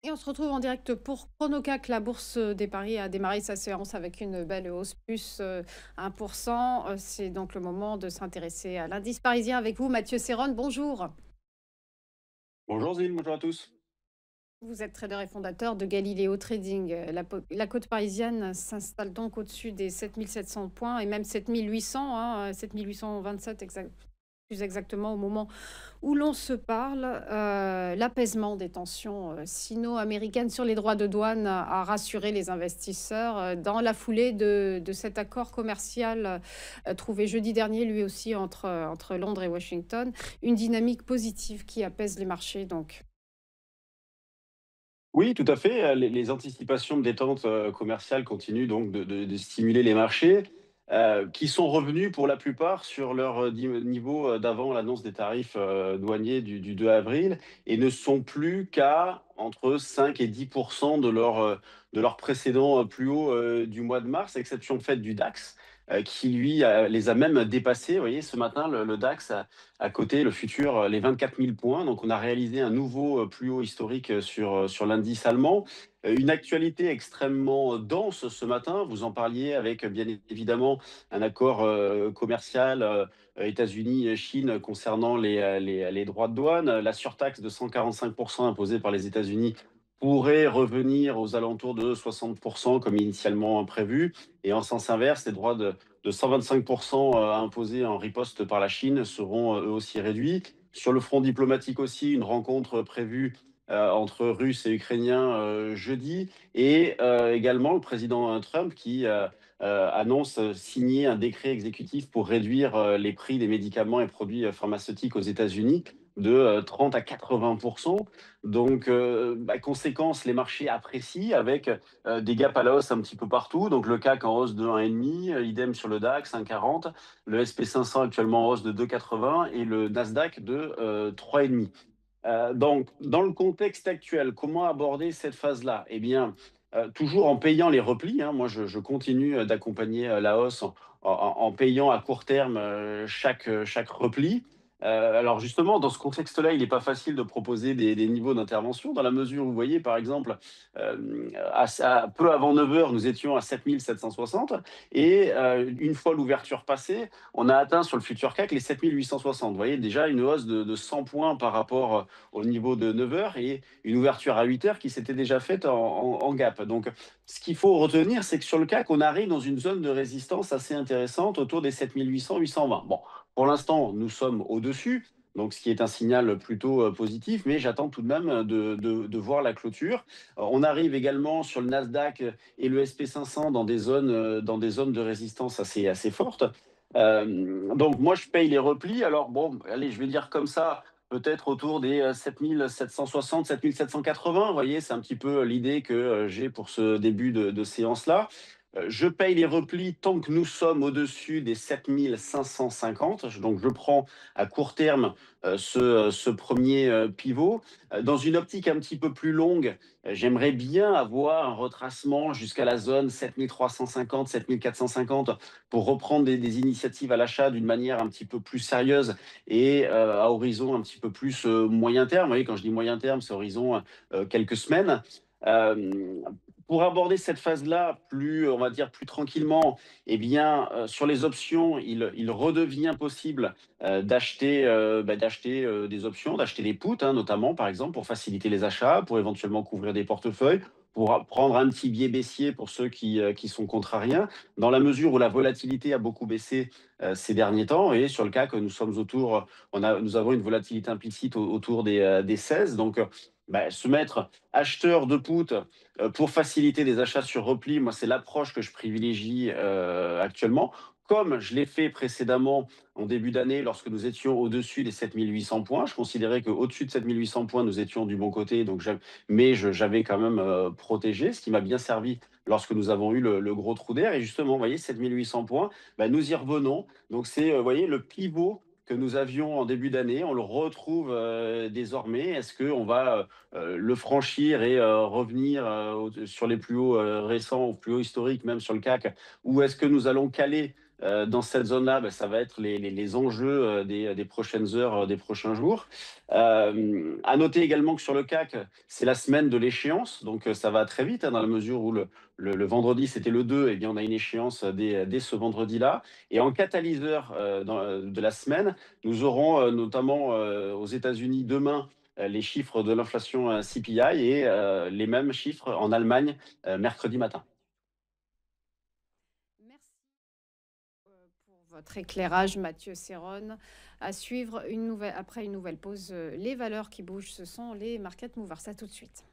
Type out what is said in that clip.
Et on se retrouve en direct pour Chronocac. La bourse des paris a démarré sa séance avec une belle hausse, plus 1%. C'est donc le moment de s'intéresser à l'indice parisien avec vous, Mathieu Serron. Bonjour. Bonjour Zine, bonjour à tous. Vous êtes trader et fondateur de Galileo Trading. La côte parisienne s'installe donc au-dessus des 7700 points et même 7800, 7827 plus exactement au moment où l'on se parle. L'apaisement des tensions sino-américaines sur les droits de douane a rassuré les investisseurs dans la foulée de cet accord commercial trouvé jeudi dernier, lui aussi, entre Londres et Washington. Une dynamique positive qui apaise les marchés, donc. Oui, tout à fait. Les anticipations de détente commerciale continuent donc de stimuler les marchés, qui sont revenus pour la plupart sur leur niveau d'avant l'annonce des tarifs douaniers du 2 avril et ne sont plus qu'à entre 5 et 10% de leur précédent plus haut du mois de mars, exception faite du DAX, qui lui les a même dépassés. Vous voyez, ce matin, le DAX à côté, le futur, les 24 000 points. Donc, on a réalisé un nouveau plus haut historique sur l'indice allemand. Une actualité extrêmement dense ce matin. Vous en parliez avec, bien évidemment, un accord commercial États-Unis-Chine concernant les droits de douane. La surtaxe de 145% imposée par les États-Unis pourrait revenir aux alentours de 60% comme initialement prévu. Et en sens inverse, les droits de 125% imposés en riposte par la Chine seront eux aussi réduits. Sur le front diplomatique aussi, une rencontre prévue entre Russes et Ukrainiens jeudi. Et également le président Trump qui annonce signer un décret exécutif pour réduire les prix des médicaments et produits pharmaceutiques aux États-Unis de 30 à 80%. Donc, conséquence, les marchés apprécient avec des gaps à la hausse un petit peu partout. Donc le CAC en hausse de 1,5, idem sur le DAX 1,40, le SP 500 actuellement en hausse de 2,80 et le Nasdaq de 3,5. Donc, dans le contexte actuel, comment aborder cette phase-là? Eh bien, toujours en payant les replis, hein. Moi, je continue d'accompagner la hausse en payant à court terme chaque repli. Alors justement, dans ce contexte-là, il n'est pas facile de proposer des niveaux d'intervention, dans la mesure où, vous voyez, par exemple, peu avant 9 heures, nous étions à 7 760, et une fois l'ouverture passée, on a atteint sur le futur CAC les 7 860. Vous voyez, déjà une hausse de 100 points par rapport au niveau de 9 heures et une ouverture à 8 heures qui s'était déjà faite en gap. Donc, ce qu'il faut retenir, c'est que sur le CAC, on arrive dans une zone de résistance assez intéressante autour des 7 800, 820. Bon, pour l'instant, nous sommes au-dessus, donc ce qui est un signal plutôt positif, mais j'attends tout de même de voir la clôture. On arrive également sur le Nasdaq et le SP 500 dans des zones de résistance assez fortes. Donc moi, je paye les replis. Alors bon, allez, je vais dire comme ça, peut-être autour des 7 760, 7 780. Vous voyez, c'est un petit peu l'idée que j'ai pour ce début de séance-là. Je paye les replis tant que nous sommes au-dessus des 7 550. Donc, je prends à court terme ce premier pivot. Dans une optique un petit peu plus longue, j'aimerais bien avoir un retracement jusqu'à la zone 7 350, 7 450 pour reprendre des initiatives à l'achat d'une manière un petit peu plus sérieuse et à horizon un petit peu plus moyen terme. Vous voyez, quand je dis moyen terme, c'est horizon quelques semaines. Euh, pour aborder cette phase-là plus, on va dire, plus tranquillement, eh bien, sur les options, il redevient possible d'acheter des options, d'acheter des puts, hein, notamment, par exemple, pour faciliter les achats, pour éventuellement couvrir des portefeuilles, pour prendre un petit biais baissier pour ceux qui sont contrariens, dans la mesure où la volatilité a beaucoup baissé ces derniers temps. Et sur le cas que nous sommes autour, nous avons une volatilité implicite autour des 16. Donc, se mettre acheteur de put pour faciliter des achats sur repli, moi, c'est l'approche que je privilégie actuellement. Comme je l'ai fait précédemment en début d'année, lorsque nous étions au-dessus des 7 800 points, je considérais qu'au-dessus de 7 800 points, nous étions du bon côté, mais j'avais quand même protégé, ce qui m'a bien servi lorsque nous avons eu le gros trou d'air. Et justement, vous voyez, 7 800 points, nous y revenons. Donc, c'est, vous voyez, le pivot que nous avions en début d'année, on le retrouve désormais. Est-ce qu'on va le franchir et revenir sur les plus hauts récents, ou plus hauts historiques, même sur le CAC, ou est-ce que nous allons caler dans cette zone-là, ça va être les enjeux des prochaines heures, des prochains jours. À noter également que sur le CAC, c'est la semaine de l'échéance, donc ça va très vite, hein, dans la mesure où le vendredi, c'était le 2, et bien on a une échéance dès ce vendredi-là. Et en catalyseur de la semaine, nous aurons notamment aux États-Unis demain les chiffres de l'inflation CPI et les mêmes chiffres en Allemagne mercredi matin. Merci pour votre éclairage, Mathieu Serron. À suivre après une nouvelle pause, les valeurs qui bougent, ce sont les market movers. À tout de suite.